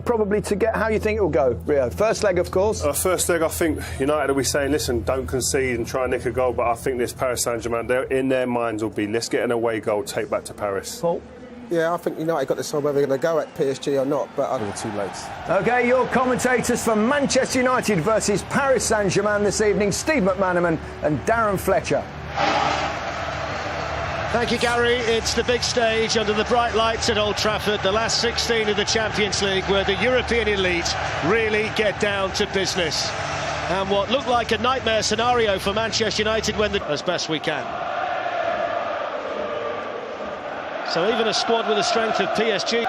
Probably to get how you think it'll go, Rio. First leg, of course. First leg, I think United will be saying, listen, don't concede and try and nick a goal. But I think this Paris Saint-Germain, in their minds will be, let's get an away goal, take back to Paris. Paul? Yeah, I think United got to decide whether they're going to go at PSG or not, but I think it's too late. OK, your commentators for Manchester United versus Paris Saint-Germain this evening, Steve McManaman and Darren Fletcher. Thank you, Gary. It's the big stage under the bright lights at Old Trafford, the last 16 of the Champions League, where the European elite really get down to business. And what looked like a nightmare scenario for Manchester United when as best we can. So even a squad with the strength of PSG.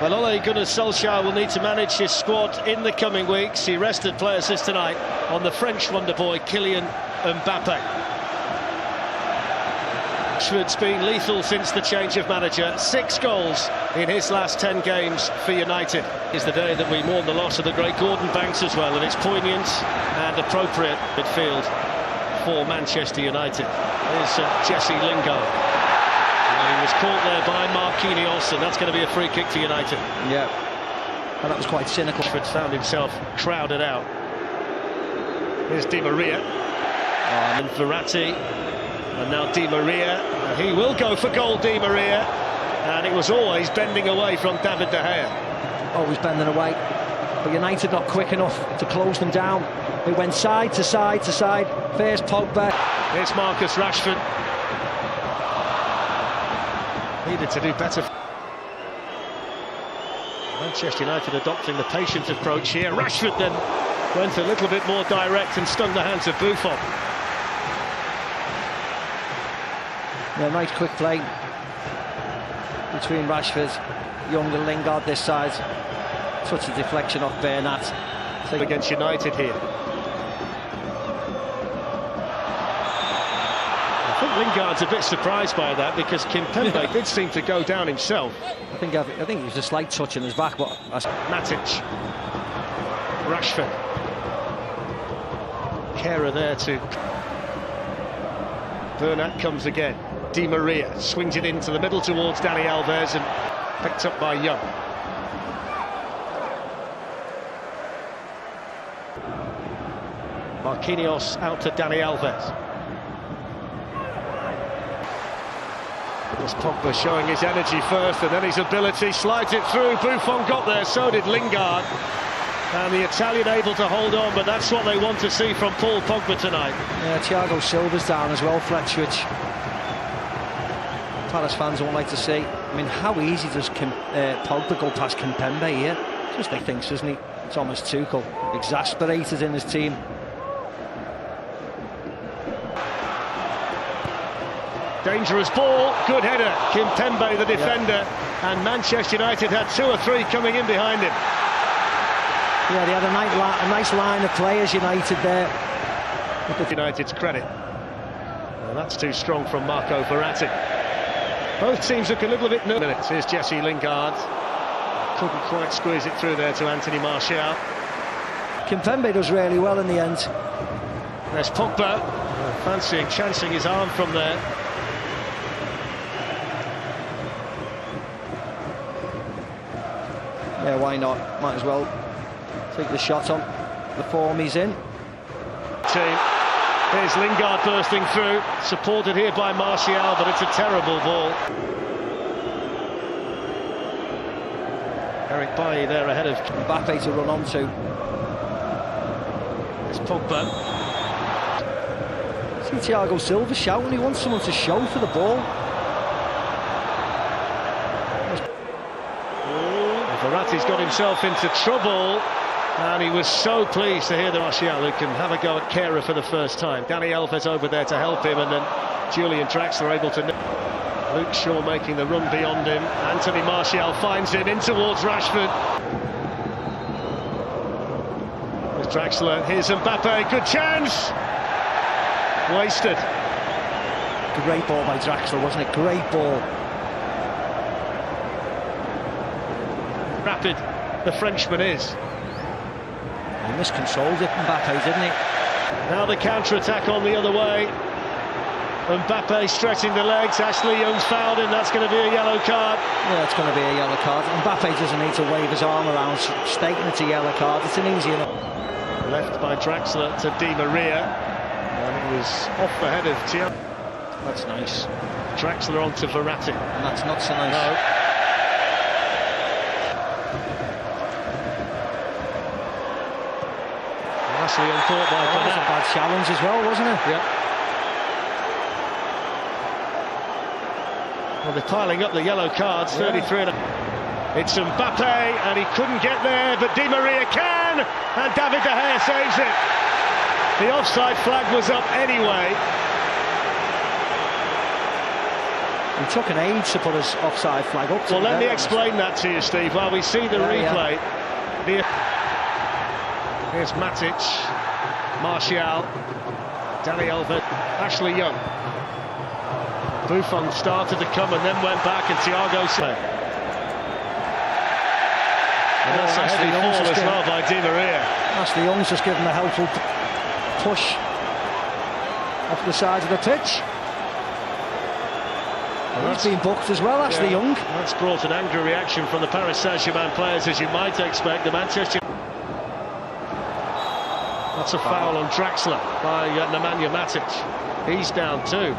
Well, Ole Gunnar Solskjaer will need to manage his squad in the coming weeks. He rested players this tonight on the French wonder boy Kylian Mbappe. Rashford's been lethal since the change of manager. 6 goals in his last 10 games for United. Is the day that we mourn the loss of the great Gordon Banks as well, and it's poignant and appropriate midfield for Manchester United. Here's Jesse Lingard. He was caught there by Marquinhos, and that's going to be a free kick for United. Yeah, and that was quite cynical. Rashford found himself crowded out. Here's Di Maria, and Verratti. And now Di Maria, he will go for goal, Di Maria, and it was always bending away from David De Gea. Always bending away, but United not quick enough to close them down. They went side to side to side. First Pogba. Here's Marcus Rashford. Needed to do better. Manchester United adopting the patient approach here. Rashford then went a little bit more direct and stung the hands of Buffon. Yeah, nice quick play between Rashford, Young and Lingard this side. Such a deflection off Bernat. Against United here. I think Lingard's a bit surprised by that, because Kimpembe did seem to go down himself. I think it was a slight touch in his back, but Matic, Rashford, Kehrer there too. Bernat comes again. Di Maria swings it into the middle towards Dani Alves and picked up by Young. Marquinhos out to Dani Alves. There's Pogba showing his energy first and then his ability, slides it through. Buffon got there, so did Lingard. And the Italian able to hold on, but that's what they want to see from Paul Pogba tonight. Yeah, Thiago Silva's down as well, Fletcher, which Palace fans won't like to see. I mean, how easy does Pogba go past Kimpembe here? Just he thinks, doesn't he? Thomas Tuchel, exasperated in his team. Dangerous ball, good header. Kimpembe, the defender, and Manchester United had 2 or 3 coming in behind him. Yeah, they had a nice line of players, United there. United's credit. Well, that's too strong from Marco Verratti. Both teams look a little bit new. Here's Jesse Lingard. Couldn't quite squeeze it through there to Anthony Martial. Kimpembe does really well in the end. There's Pogba, chancing his arm from there. Yeah, why not? Might as well take the shot on the form he's in. Here's Lingard bursting through, supported here by Martial, but it's a terrible ball. Eric Bailly there ahead of Mbappe to run onto. It's Pogba. See Thiago Silva shouting, he wants someone to show for the ball. Verratti's got himself into trouble, and he was so pleased to hear the Martial, who can have a go at Kehrer for the first time. Dani Alves over there to help him, and then Julian Draxler able to... Luke Shaw making the run beyond him. Anthony Martial finds him in towards Rashford. There's Draxler, here's Mbappe, good chance! Wasted. Great ball by Draxler, wasn't it? Great ball. Rapid the Frenchman is. He miscontrolled it, Mbappe, didn't he? Now the counter-attack on the other way. Mbappe stretching the legs. Ashley Young's fouled him. That's going to be a yellow card. Yeah, it's going to be a yellow card. Mbappe doesn't need to wave his arm around stating it's a yellow card. It's an easy enough. Left by Draxler to Di Maria. And it was off the head of Thiago. That's nice. Draxler on to Verratti. And that's not so nice. No. Ashley Young caught by That was a bad challenge as well, wasn't it? Yeah. Well, they're piling up the yellow cards, 33. It's Mbappe, and he couldn't get there, but Di Maria can, and David De Gea saves it. The offside flag was up anyway. He took an age to put his offside flag up. Well, let me explain that to you, Steve, while we see the replay. Here's Matic, Martial, Dani Alves, Ashley Young. Buffon started to come and then went back, and Thiago Silva. And that's a heavy fall as well by Di Maria. Ashley Young's just given a helpful push off the side of the pitch. Well, he's been booked as well, Ashley Young. That's brought an angry reaction from the Paris Saint-Germain players, as you might expect. The Manchester... That's a foul on Draxler by Nemanja Matic. He's down too.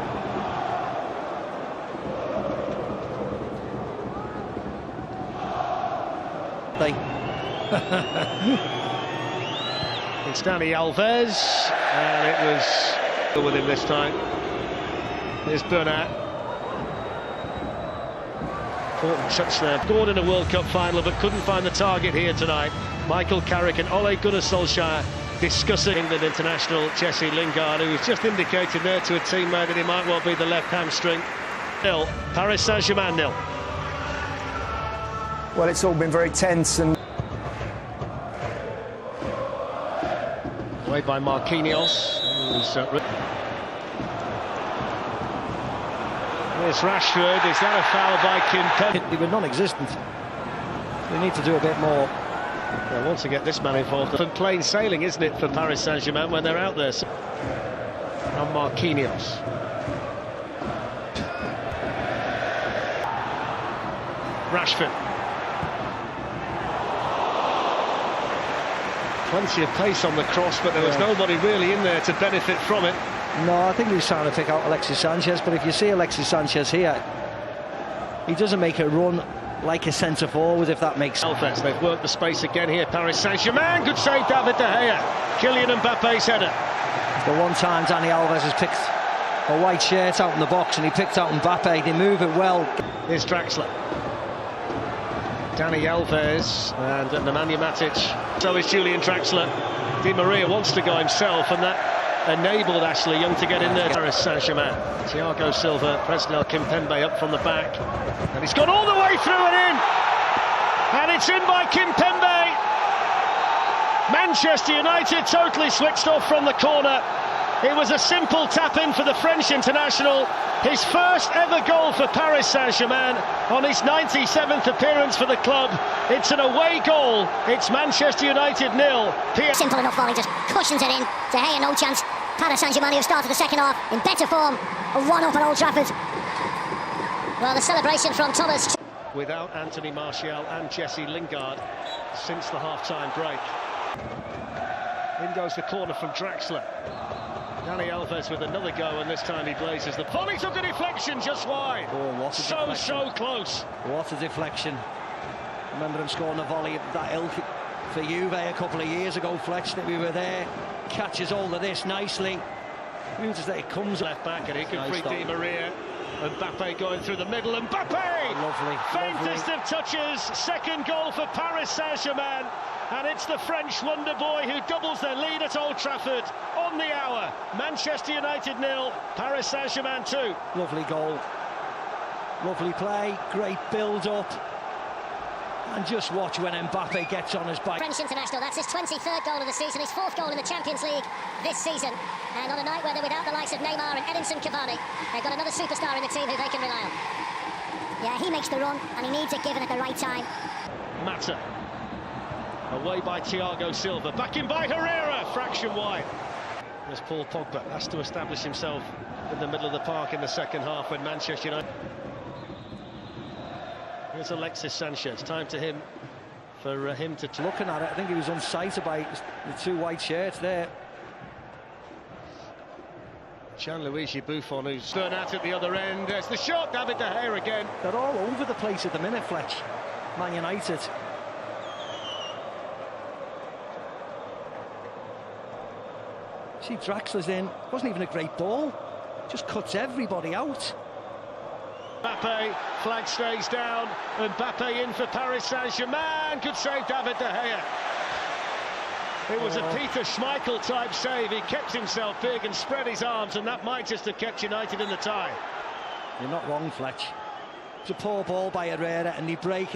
It's Dani Alves, and it was with him this time. Here's Bernat. Important touch there. Scored in a World Cup final, but couldn't find the target here tonight. Michael Carrick and Ole Gunnar Solskjaer discussing England international Jesse Lingard, who's just indicated there to a teammate that he might well be the left hamstring. 0, Paris Saint-Germain 0. Well, it's all been very tense and... Away by Marquinhos. Here's Rashford. Is that a foul by Kimpembe? They were non-existent. We need to do a bit more. Well, once to get this man involved. From plain sailing, isn't it, for Paris Saint-Germain when they're out there? And Marquinhos. Rashford. Plenty of pace on the cross, but there was nobody really in there to benefit from it. No, I think he was trying to pick out Alexis Sanchez, but if you see Alexis Sanchez here, he doesn't make a run like a centre forward, if that makes sense. They've worked the space again here. Paris Saint-Germain, good save, David De Gea. Kylian Mbappe's header. The one time Dani Alves has picked a white shirt out in the box and he picked out Mbappe, they move it well. Here's Draxler. Dani Alves and Nemanja Matic. So is Julian Draxler. Di Maria wants to go himself, and that enabled Ashley Young to get in there. Paris Saint-Germain. Thiago Silva, Presnel Kimpembe up from the back. And he's gone all the way through and in. And it's in by Kimpembe. Manchester United totally switched off from the corner. It was a simple tap-in for the French international. His first ever goal for Paris Saint-Germain on his 97th appearance for the club. It's an away goal. It's Manchester United 0. Simple enough volley, just cushions it in. De Gea no chance. Paris Saint-Germain, who started the second half in better form, a 1-up at Old Trafford. Well, the celebration from Thomas. Without Anthony Martial and Jesse Lingard since the half-time break. In goes the corner from Draxler. Dani Alves with another go, and this time he blazes. The volley took a deflection just wide. Oh, what a deflection. So close. What a deflection. Remember him scoring a volley at that ilk for Juve a couple of years ago, Fletch, that we were there. Catches all of this nicely. It comes left back, and he can free Di Maria. Mbappe going through the middle. Mbappe! Lovely. Faintest of touches. Second goal for Paris Saint-Germain. And it's the French wonder boy who doubles their lead at Old Trafford on the hour. Manchester United 0, Paris Saint-Germain 2. Lovely goal. Lovely play. Great build-up. And just watch when Mbappe gets on his bike. French international, that's his 23rd goal of the season, his 4th goal in the Champions League this season. And on a night where they're without the likes of Neymar and Edinson Cavani, they've got another superstar in the team who they can rely on. Yeah, he makes the run, and he needs it given at the right time. Mata. Away by Thiago Silva. Back in by Herrera. Fraction wide. There's Paul Pogba. Has to establish himself in the middle of the park in the second half when Manchester United. Here's Alexis Sanchez. Time to him for him to looking at it. I think he was unsighted by the two white shirts there. Gianluigi Buffon, who's thrown out at the other end. There's the shot. David De Gea again. They're all over the place at the minute, Fletch. Man United. See, Draxler's in. Wasn't even a great ball. Just cuts everybody out. Mbappe, flag stays down. Mbappe in for Paris Saint-Germain. Could save David De Gea. It was a Peter Schmeichel type save. He kept himself big and spread his arms, and that might just have kept United in the tie. You're not wrong, Fletch. It's a poor ball by Herrera, and he break.